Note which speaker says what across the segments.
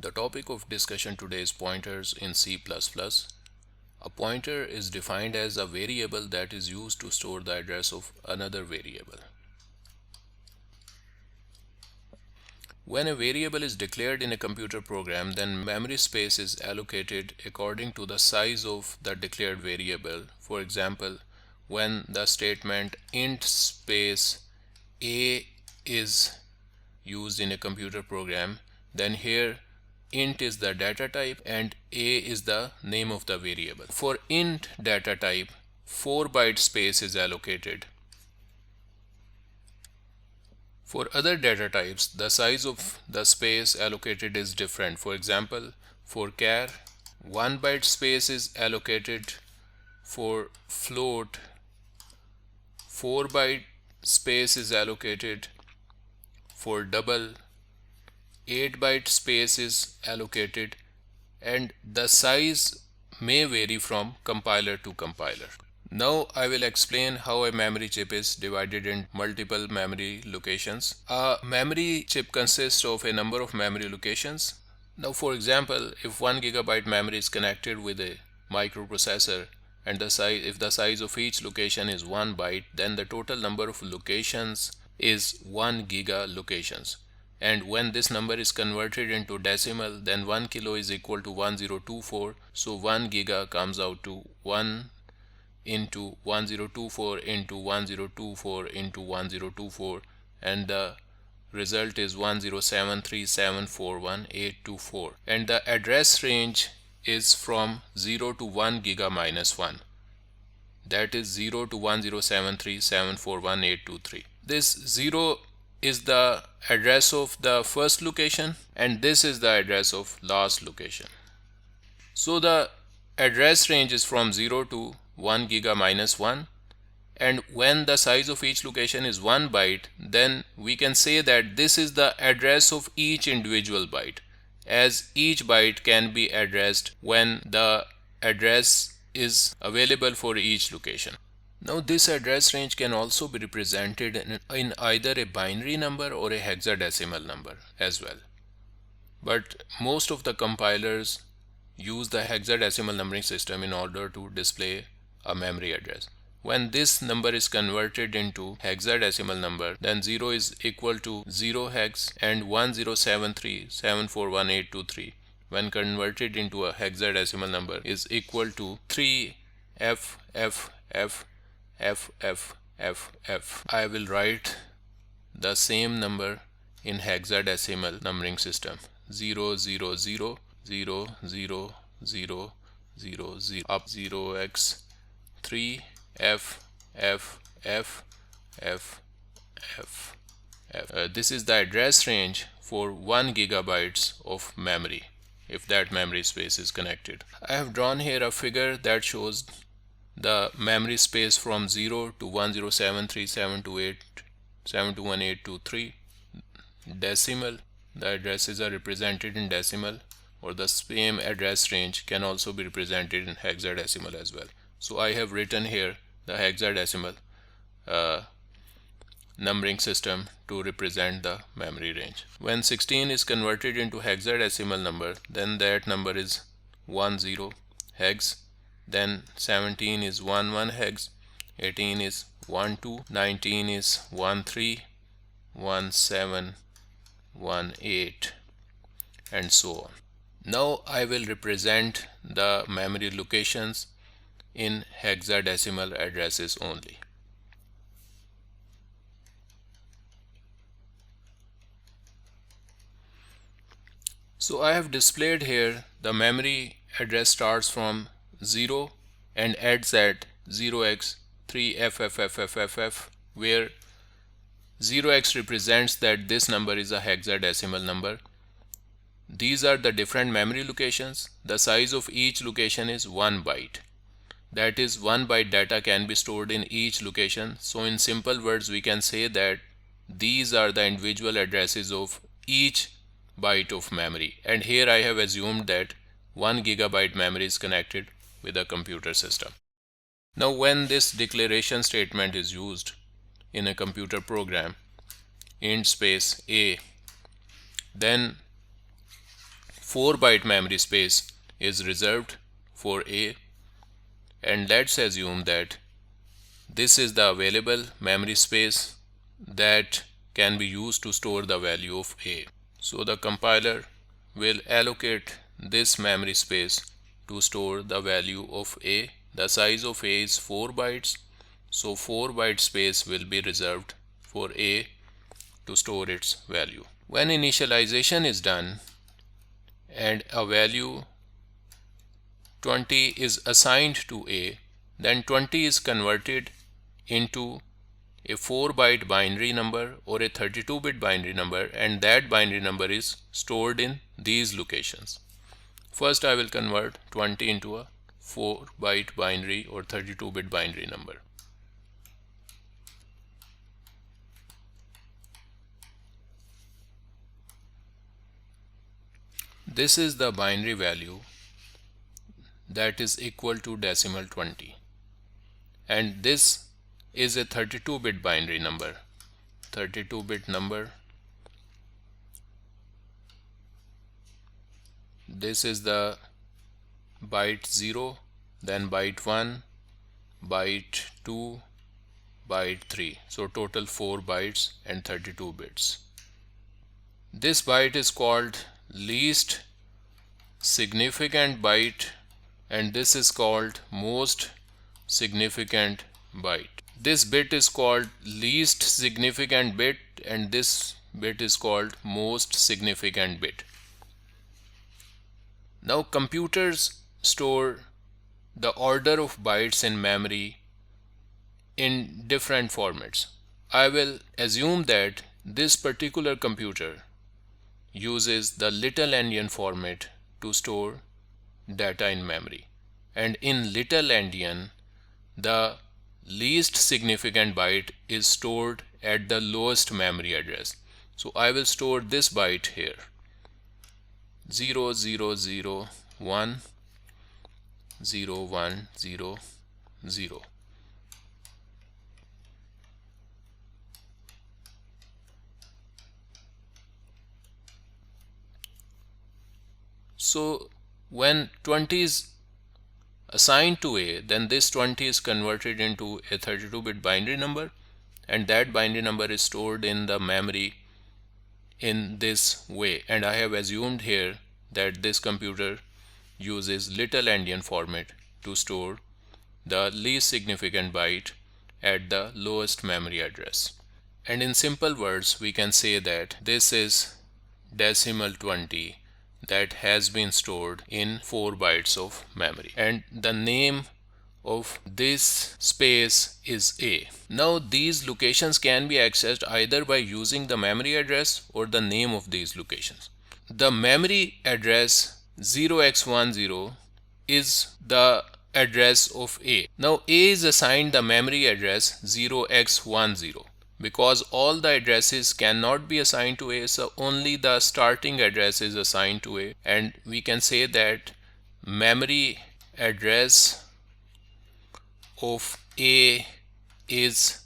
Speaker 1: The topic of discussion today is pointers in C++. A pointer is defined as a variable that is used to store the address of another variable. When a variable is declared in a computer program, then memory space is allocated according to the size of the declared variable. For example, when the statement int space a is used in a computer program, then here int is the data type and a is the name of the variable. For int data type, 4-byte space is allocated. For other data types, the size of the space allocated is different. For example, for char, 1-byte space is allocated. For float, 4-byte space is allocated. For double, 8-byte space is allocated, and the size may vary from compiler to compiler. Now I will explain how a memory chip is divided in multiple memory locations. A memory chip consists of a number of memory locations. Now, for example, if 1 GB memory is connected with a microprocessor and if the size of each location is 1 byte, then the total number of locations is 1 giga locations. And when this number is converted into decimal, then 1 kilo is equal to 1024. So 1 giga comes out to 1 into 1024 into 1024 into 1024, and the result is 1073741824, and the address range is from 0 to 1 giga minus 1, that is 0 to 1073741823. This 0 is the address of the first location and this is the address of last location. So the address range is from 0 to 1 giga minus 1, and when the size of each location is 1 byte, then we can say that this is the address of each individual byte, as each byte can be addressed when the address is available for each location. Now this address range can also be represented in either a binary number or a hexadecimal number as well, but most of the compilers use the hexadecimal numbering system in order to display a memory address. When this number is converted into hexadecimal number, then 0 is equal to 0 hex and 1073741823 when converted into a hexadecimal number is equal to 3FFFFFFF. I will write the same number in hexadecimal numbering system: 0000000 up 0x 3FFFFF. This is the address range for 1 gigabytes of memory if that memory space is connected. I have drawn here a figure that shows the memory space from 0 to 1073721823. Decimal, the addresses are represented in decimal, or the same address range can also be represented in hexadecimal as well. So I have written here the hexadecimal numbering system to represent the memory range. When 16 is converted into hexadecimal number, then that number is 10 hex, then 17 is 11 hex, 18 is 12, 19 is 13, 17, 18, and so on. Now I will represent the memory locations in hexadecimal addresses only. So I have displayed here the memory address starts from 0 and ends at 0x3FFFFFF, where 0x represents that this number is a hexadecimal number. These are the different memory locations. The size of each location is 1 byte. That is, 1 byte data can be stored in each location. So in simple words, we can say that these are the individual addresses of each byte of memory. And here I have assumed that 1 gigabyte memory is connected with a computer system. Now when this declaration statement is used in a computer program, int space a, then 4 byte memory space is reserved for A, and let's assume that this is the available memory space that can be used to store the value of A. So the compiler will allocate this memory space to store the value of A. The size of A is 4 bytes, so 4 byte space will be reserved for A to store its value. When initialization is done and a value 20 is assigned to A, then 20 is converted into a 4 byte binary number or a 32-bit binary number, and that binary number is stored in these locations. First I will convert 20 into a 4 byte binary or 32-bit binary number. This is the binary value that is equal to decimal 20, and this is a 32-bit binary number. 32-bit number. This is the byte 0, then byte 1, byte 2, byte 3. So total 4 bytes and 32 bits. This byte is called least significant byte, and this is called most significant byte. This bit is called least significant bit, and this bit is called most significant bit. Now computers store the order of bytes in memory in different formats. I will assume that this particular computer uses the little endian format to store data in memory, and in little endian the least significant byte is stored at the lowest memory address. So I will store this byte here, 0001 0100. So when 20 is assigned to A, then this 20 is converted into a 32-bit binary number, and that binary number is stored in the memory in this way. And I have assumed here that this computer uses little endian format to store the least significant byte at the lowest memory address. And in simple words, we can say that this is decimal 20 that has been stored in 4 bytes of memory, and the name of this space is A. Now these locations can be accessed either by using the memory address or the name of these locations. The memory address 0x10 is the address of A. Now A is assigned the memory address 0x10 because all the addresses cannot be assigned to A, so only the starting address is assigned to A, and we can say that memory address of A is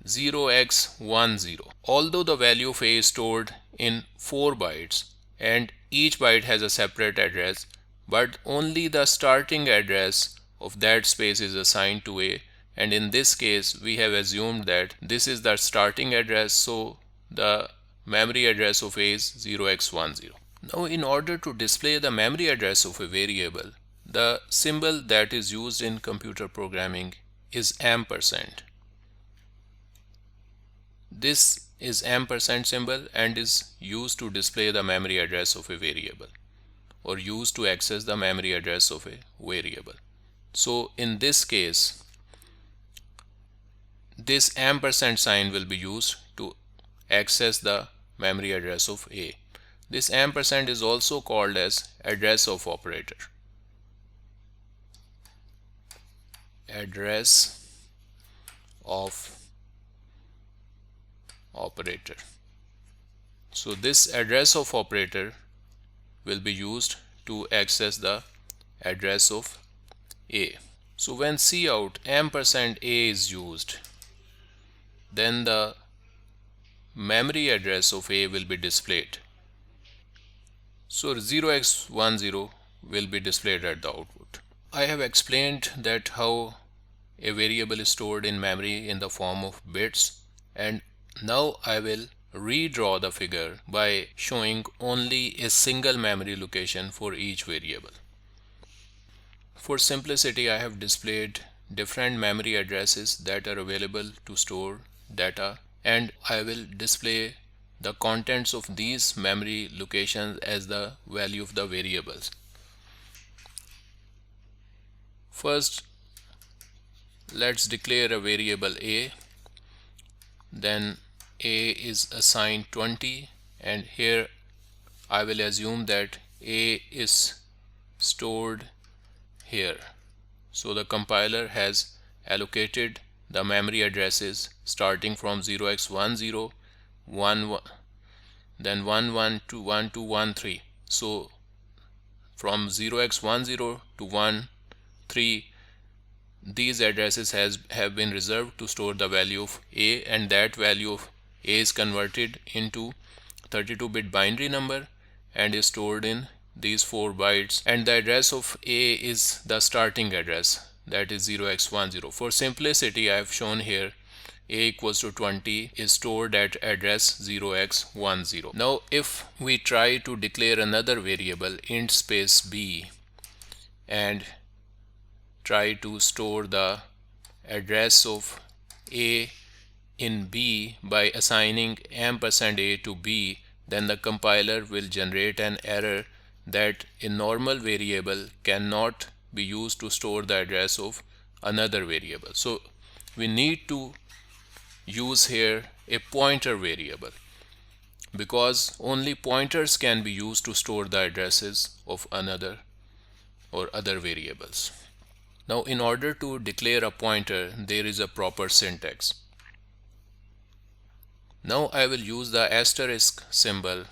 Speaker 1: 0x10. Although the value of A is stored in 4 bytes and each byte has a separate address, but only the starting address of that space is assigned to A, and in this case we have assumed that this is the starting address, so the memory address of A is 0x10. Now in order to display the memory address of a variable, the symbol that is used in computer programming is ampersand. This is ampersand symbol and is used to display the memory address of a variable, or used to access the memory address of a variable. So in this case, this ampersand sign will be used to access the memory address of A. This ampersand is also called as address of operator. Address of operator. So this address of operator will be used to access the address of A. So when cout ampersand A is used, then the memory address of A will be displayed. So 0x10 will be displayed at the output. I have explained that how a variable is stored in memory in the form of bits, and now I will redraw the figure by showing only a single memory location for each variable. For simplicity, I have displayed different memory addresses that are available to store data, and I will display the contents of these memory locations as the value of the variables. First, let's declare a variable a, then a is assigned 20, and here I will assume that a is stored here. So the compiler has allocated the memory addresses starting from 0x10, 1, then 11 to 1213. So from 0x10 to 13, these addresses have been reserved to store the value of a, and that value of a is converted into 32-bit binary number and is stored in these 4 bytes, and the address of a is the starting address, that is 0x10. For simplicity, I have shown here a equals to 20 is stored at address 0x10. Now if we try to declare another variable int space b and try to store the address of a in b by assigning %a to b, then the compiler will generate an error that a normal variable cannot be used to store the address of another variable. So we need to use here a pointer variable, because only pointers can be used to store the addresses of another or other variables. Now in order to declare a pointer, there is a proper syntax. Now I will use the asterisk symbol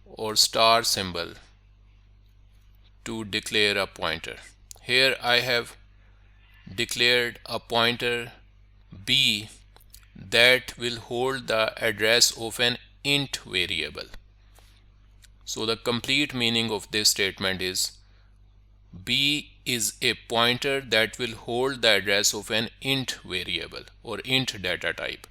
Speaker 1: or star symbol to declare a pointer. Here I have declared a pointer b that will hold the address of an int variable. So the complete meaning of this statement is b is a pointer that will hold the address of an int variable or int data type.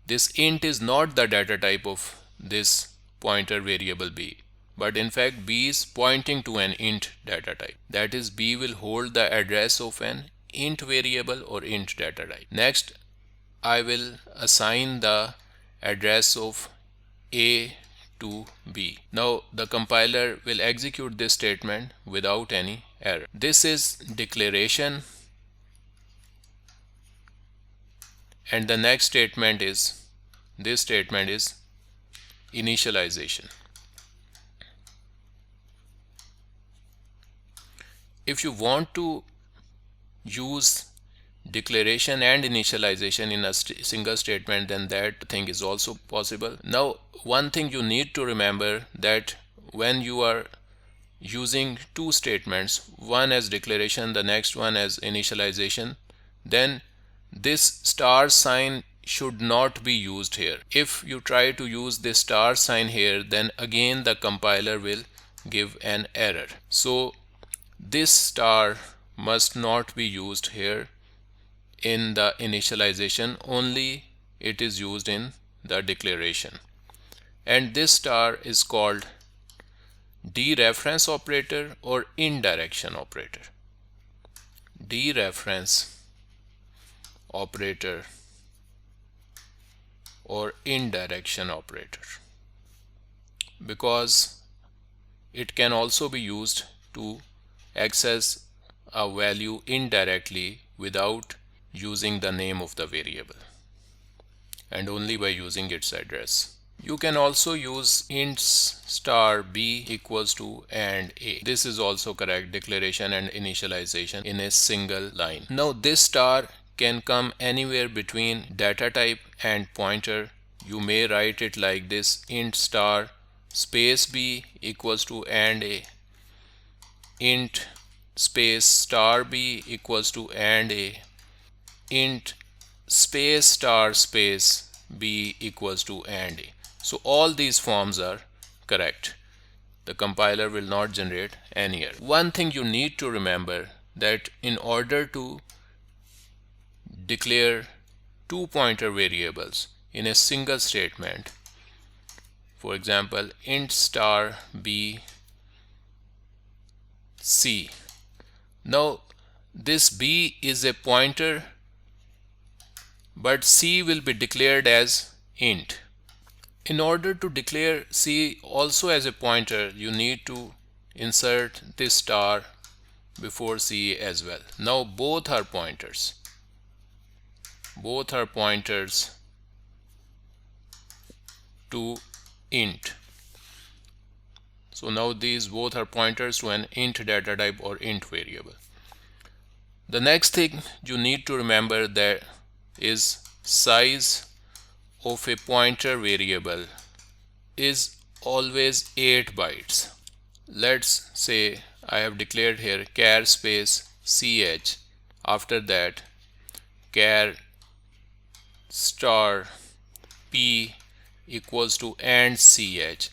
Speaker 1: This int is not the data type of this pointer variable b, but in fact b is pointing to an int data type. That is, b will hold the address of an int variable or int data type. Next, I will assign the address of a to b. Now the compiler will execute this statement without any error. This is declaration, and the next statement is initialization. If you want to use declaration and initialization in a single statement, then that thing is also possible. Now one thing you need to remember, that when you are using two statements, one as declaration, the next one as initialization, then this star sign should not be used here. If you try to use this star sign here, then again the compiler will give an error. So this star must not be used here in the initialization, only it is used in the declaration. And this star is called dereference operator or indirection operator. Dereference operator or indirection operator, because it can also be used to access a value indirectly without using the name of the variable, and only by using its address. You can also use int star b equals to and a. This is also correct, declaration and initialization in a single line. Now this star can come anywhere between data type and pointer. You may write it like this: int star space b equals to and a, int space star b equals to and a, int space star space b equals to and a. So all these forms are correct. The compiler will not generate any error. One thing you need to remember, that in order to declare two pointer variables in a single statement, for example int star b c, now this b is a pointer but c will be declared as int. In order to declare c also as a pointer, you need to insert this star before c as well. Now both are pointers. Both are pointers to int. So now these both are pointers to an int data type or int variable. The next thing you need to remember that is size of a pointer variable is always 8 bytes. Let's say I have declared here char space ch, after that char star p equals to and ch.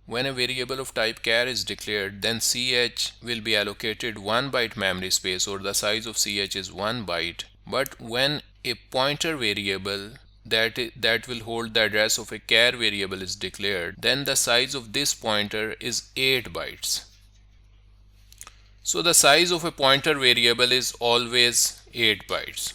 Speaker 1: When a variable of type char is declared, then ch will be allocated 1 byte memory space, or the size of ch is 1 byte. But when a pointer variable that will hold the address of a char variable is declared, then the size of this pointer is 8 bytes. So the size of a pointer variable is always 8 bytes.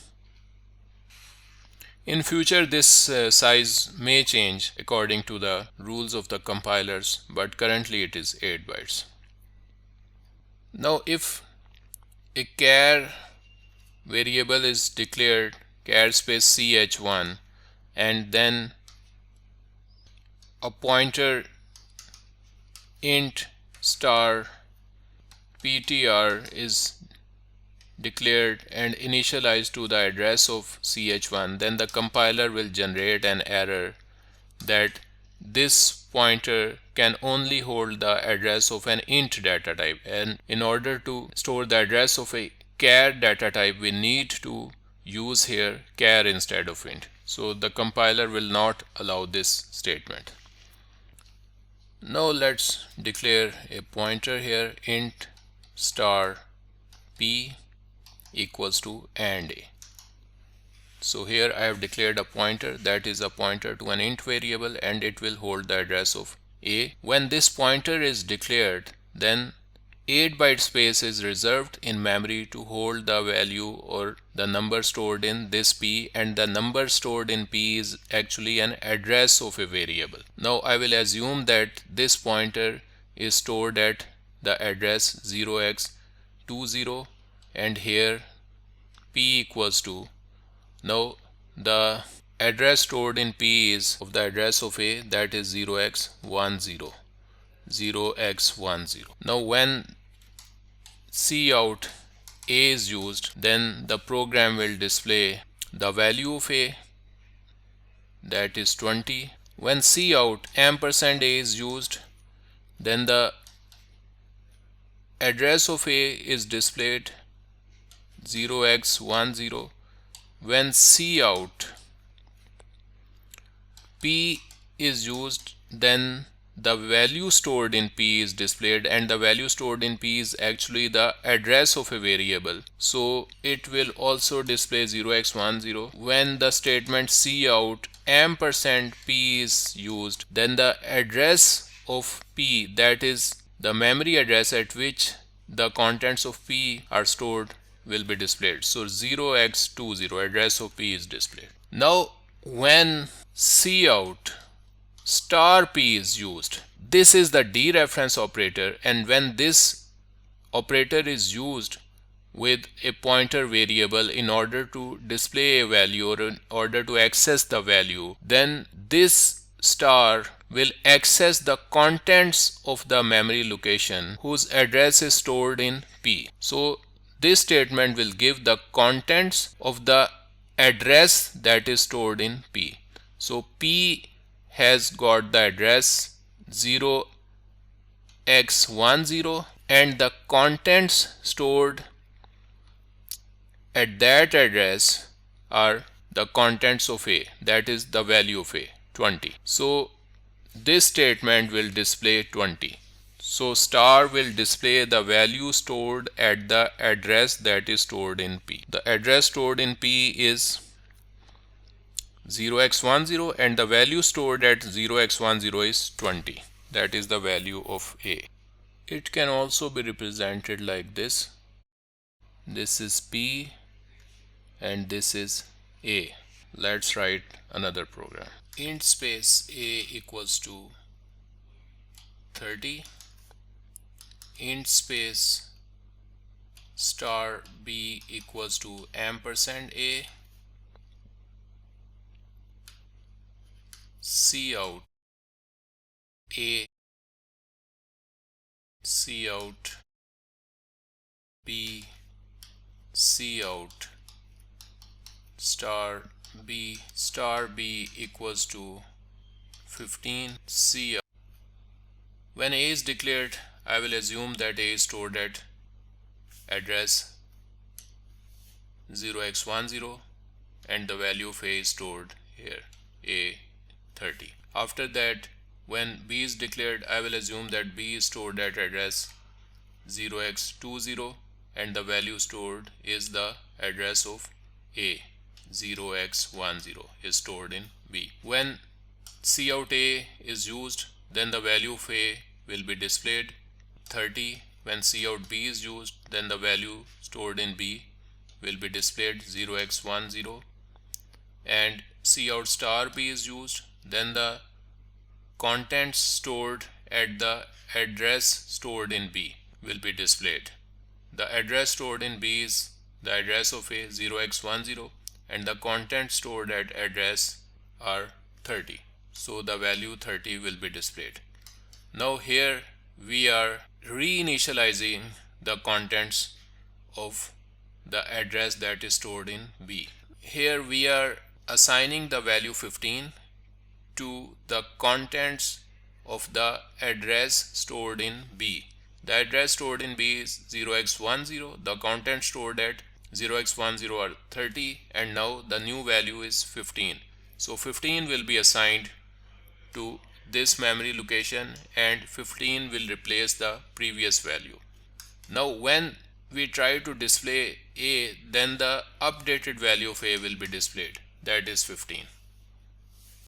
Speaker 1: In future this size may change according to the rules of the compilers, but currently it is 8 bytes. Now if a char variable is declared char space ch1 and then a pointer int star ptr is declared and initialized to the address of ch1, then the compiler will generate an error that this pointer can only hold the address of an int data type, and in order to store the address of a char data type we need to use here char instead of int. So the compiler will not allow this statement. Now let's declare a pointer here int star p equals to and a. So here I have declared a pointer that is a pointer to an int variable and it will hold the address of a. When this pointer is declared, then 8 byte space is reserved in memory to hold the value or the number stored in this p, and the number stored in p is actually an address of a variable. Now I will assume that this pointer is stored at the address 0x20 and here p equals to, now the address stored in p is of the address of a, that is 0x10. Now when cout a is used, then the program will display the value of a, that is 20. When cout ampersand a is used, then the address of a is displayed 0x10. When cout p is used, then the value stored in p is displayed, and the value stored in p is actually the address of a variable, so it will also display 0x10. When the statement cout ampersand p is used, then the address of p, that is the memory address at which the contents of p are stored, will be displayed. So 0x20 address of p is displayed. Now when cout star p is used, this is the dereference operator, and when this operator is used with a pointer variable in order to display a value or in order to access the value, then this star will access the contents of the memory location whose address is stored in p. So this statement will give the contents of the address that is stored in p. So p has got the address 0x10 and the contents stored at that address are the contents of a, that is the value of a, 20. So this statement will display 20. So star will display the value stored at the address that is stored in P. The address stored in P is 0x10 and the value stored at 0x10 is 20. That is the value of A. It can also be represented like this. This is P and this is A. Let's write another program. Int space A equals to 30. Int space star B equals to ampersand A. Cout A, cout B, cout star B equals to 15 cout. When A is declared, I will assume that A is stored at address 0x10 and the value of A is stored here, A30. After that, when B is declared, I will assume that B is stored at address 0x20 and the value stored is the address of A. 0x10 is stored in B. When cout A is used, then the value of A will be displayed 30. When cout B is used, then the value stored in B will be displayed 0x10, and cout star B is used, then the contents stored at the address stored in B will be displayed. The address stored in B is the address of A 0x10 and the contents stored at address are 30. So the value 30 will be displayed. Now here we are reinitializing the contents of the address that is stored in B. Here we are assigning the value 15 to the contents of the address stored in B. The address stored in B is 0x10, the contents stored at 0x10 are 30, and now the new value is 15. So 15 will be assigned to this memory location and 15 will replace the previous value. Now when we try to display A, then the updated value of A will be displayed, that is 15.